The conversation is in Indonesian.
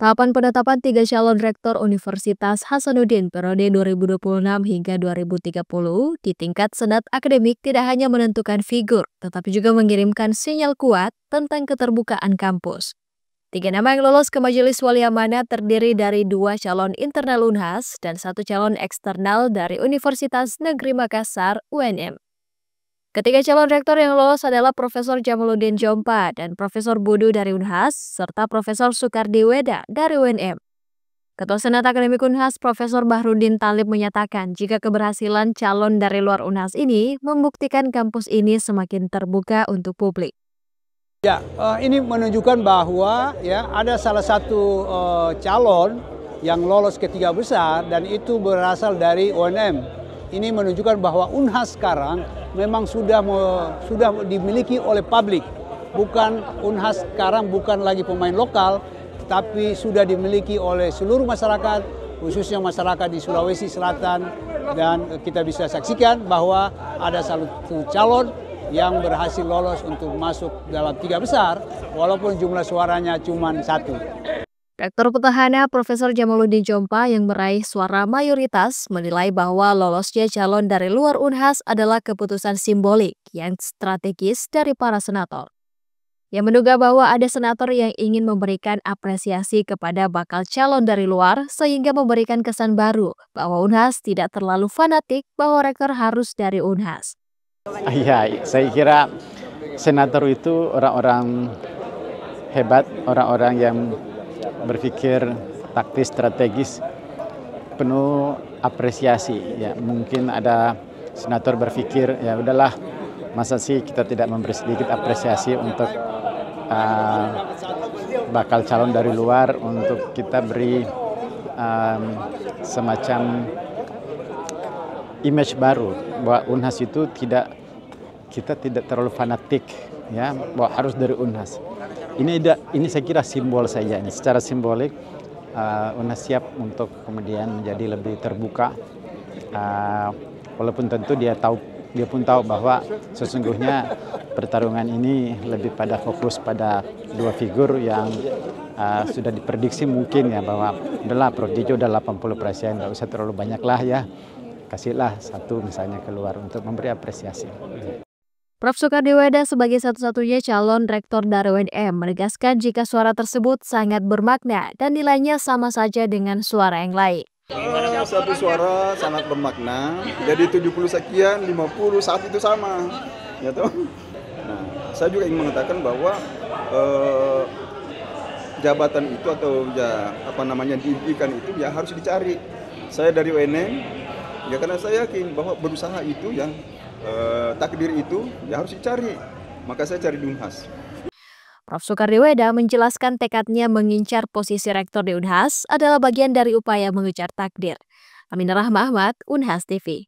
Tahapan penetapan 3 calon rektor Universitas Hasanuddin periode 2026 hingga 2030 di tingkat Senat Akademik tidak hanya menentukan figur, tetapi juga mengirimkan sinyal kuat tentang keterbukaan kampus. 3 nama yang lolos ke Majelis Wali Amanat terdiri dari 2 calon internal Unhas dan 1 calon eksternal dari Universitas Negeri Makassar (UNM). Ketiga calon rektor yang lolos adalah Profesor Jamaluddin Jompa dan Profesor Budu dari Unhas, serta Profesor Sukardi Weda dari UNM. Ketua Senat Akademik Unhas, Profesor Bahrudin Talib menyatakan jika keberhasilan calon dari luar Unhas ini membuktikan kampus ini semakin terbuka untuk publik. Ya, ini menunjukkan bahwa ya ada salah satu calon yang lolos ke 3 besar dan itu berasal dari UNM. Ini menunjukkan bahwa Unhas sekarang memang sudah dimiliki oleh publik. Unhas sekarang bukan lagi pemain lokal, tapi sudah dimiliki oleh seluruh masyarakat, khususnya masyarakat di Sulawesi Selatan. Dan kita bisa saksikan bahwa ada satu calon yang berhasil lolos untuk masuk dalam 3 besar, walaupun jumlah suaranya cuma 1. Rektor Petahana Profesor Jamaluddin Jompa yang meraih suara mayoritas menilai bahwa lolosnya calon dari luar Unhas adalah keputusan simbolik yang strategis dari para senator. Yang menduga bahwa ada senator yang ingin memberikan apresiasi kepada bakal calon dari luar sehingga memberikan kesan baru bahwa Unhas tidak terlalu fanatik bahwa rektor harus dari Unhas. Iya, saya kira senator itu orang-orang hebat, orang-orang yang berpikir taktis strategis, penuh apresiasi. Ya, mungkin ada senator berpikir ya udahlah, masa sih kita tidak memberi sedikit apresiasi untuk bakal calon dari luar, untuk kita beri semacam image baru bahwa Unhas itu kita tidak terlalu fanatik ya, bahwa harus dari Unhas. Ini saya kira simbol saja, ini secara simbolik Unhas siap untuk kemudian menjadi lebih terbuka, walaupun tentu dia pun tahu bahwa sesungguhnya pertarungan ini lebih pada fokus pada 2 figur yang sudah diprediksi mungkin ya, bahwa udahlah Prof Jojo udah 80%, nggak usah terlalu banyak lah ya, kasihlah 1 misalnya keluar untuk memberi apresiasi. Prof Sukardi Weda sebagai satu-satunya calon rektor dari UNM menegaskan jika suara tersebut sangat bermakna dan nilainya sama saja dengan suara yang lain. Satu suara sangat bermakna, jadi 70 sekian, 50 saat itu sama. Ya toh? Nah, saya juga ingin mengatakan bahwa jabatan itu atau ya diimpikan itu ya harus dicari. Saya dari UNM, ya karena saya yakin bahwa berusaha itu ya takdir itu ya harus dicari, maka saya cari di Unhas. Prof Sukardi Weda menjelaskan tekadnya mengincar posisi rektor di Unhas adalah bagian dari upaya mengejar takdir. Aminah Rahma Ahmad, Unhas TV.